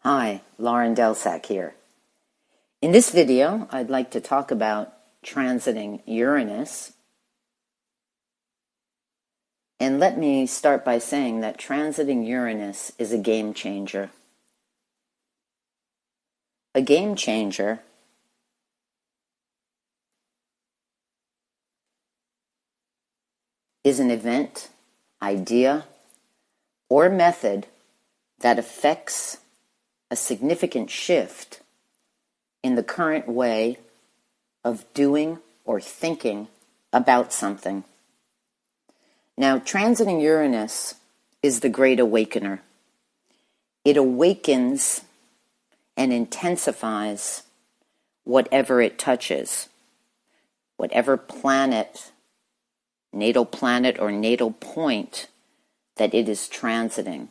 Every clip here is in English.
Hi, Lauren Delsack here. In this video, I'd like to talk about transiting Uranus. And let me start by saying that transiting Uranus is a game changer. A game changer is an event, idea, or method that affects a significant shift in the current way of doing or thinking about something. Now, transiting Uranus is the great awakener. It awakens and intensifies whatever it touches, whatever planet, natal planet or natal point that it is transiting.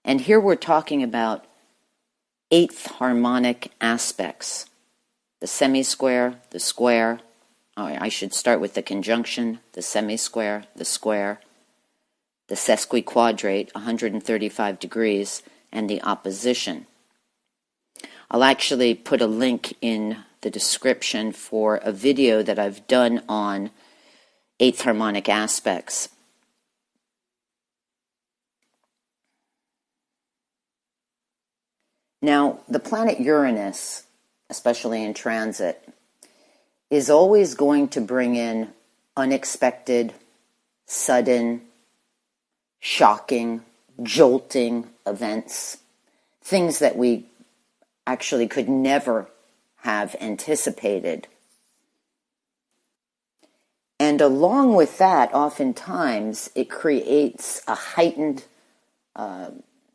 And here we're talking about eighth harmonic aspects: the semi-square, the square. I should start with the conjunction, the semi-square, the square, the sesquiquadrate, 135 degrees, and the opposition. I'll actually put a link in the description for a video that I've done on eighth harmonic aspects. Now, the planet Uranus, especially in transit, is always going to bring in unexpected, sudden, shocking, jolting events, things that we actually could never have anticipated. And along with that, oftentimes, it creates a heightened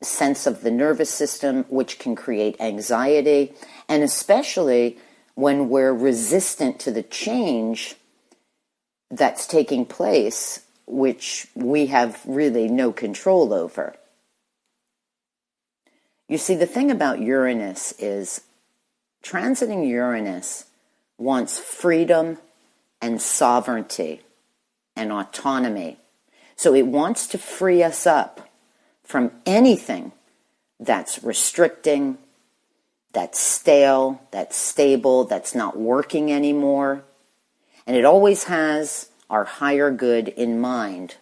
sense of the nervous system, which can create anxiety, and especially when we're resistant to the change that's taking place, which we have really no control over. You see, the thing about Uranus is transiting Uranus wants freedom and sovereignty and autonomy. So it wants to free us up from anything that's restricting, that's stale, that's stable, that's not working anymore. And it always has our higher good in mind.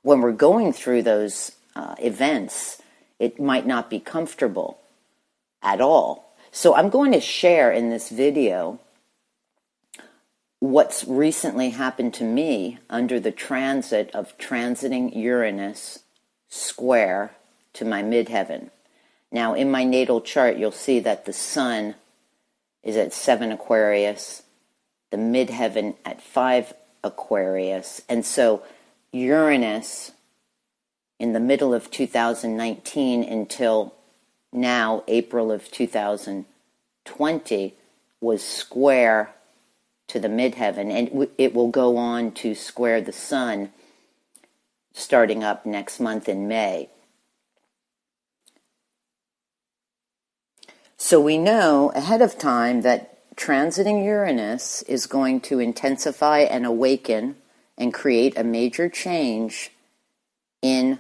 When we're going through those events, it might not be comfortable at all. So I'm going to share in this video what's recently happened to me under the transit of transiting Uranus square to my midheaven. Now, in my natal chart, you'll see that the sun is at 7 Aquarius, the midheaven at 5 Aquarius, and so Uranus in the middle of 2019 until now, April of 2020, was square to the midheaven, and it will go on to square the sun starting up next month in May. So we know ahead of time that transiting Uranus is going to intensify and awaken and create a major change in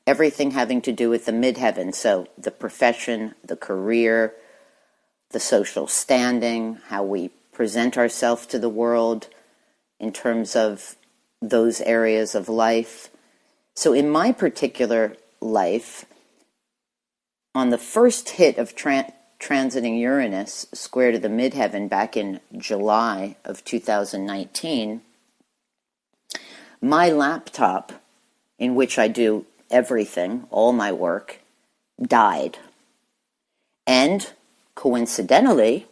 everything having to do with the midheaven. So the profession, the career, the social standing, how we present ourselves to the world in terms of those areas of life. So in my particular life, on the first hit of transiting Uranus square to the midheaven back in July of 2019, my laptop, in which I do everything, all my work, died. And coincidentally,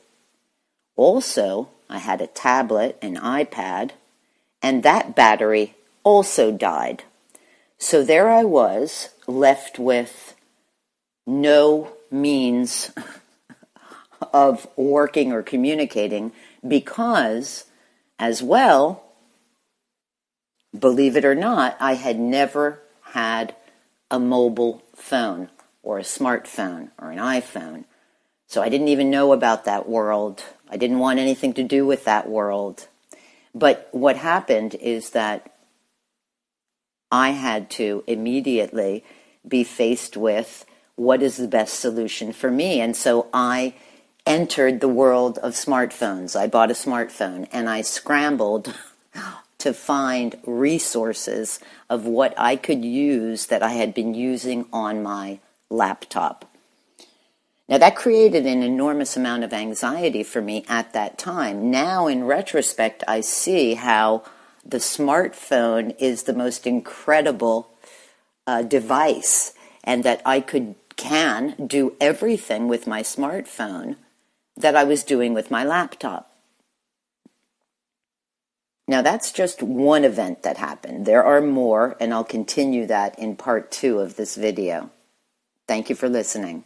also, I had a tablet, an iPad, and that battery also died. So there I was, left with no means of working or communicating because, as well, believe it or not, I had never had a mobile phone or a smartphone or an iPhone. So I didn't even know about that world. I didn't want anything to do with that world. But what happened is that I had to immediately be faced with what is the best solution for me. And so I entered the world of smartphones. I bought a smartphone and I scrambled to find resources of what I could use that I had been using on my laptop. Now, that created an enormous amount of anxiety for me at that time. Now, in retrospect, I see how the smartphone is the most incredible device, and that I can do everything with my smartphone that I was doing with my laptop. Now, that's just one event that happened. There are more, and I'll continue that in part 2 of this video. Thank you for listening.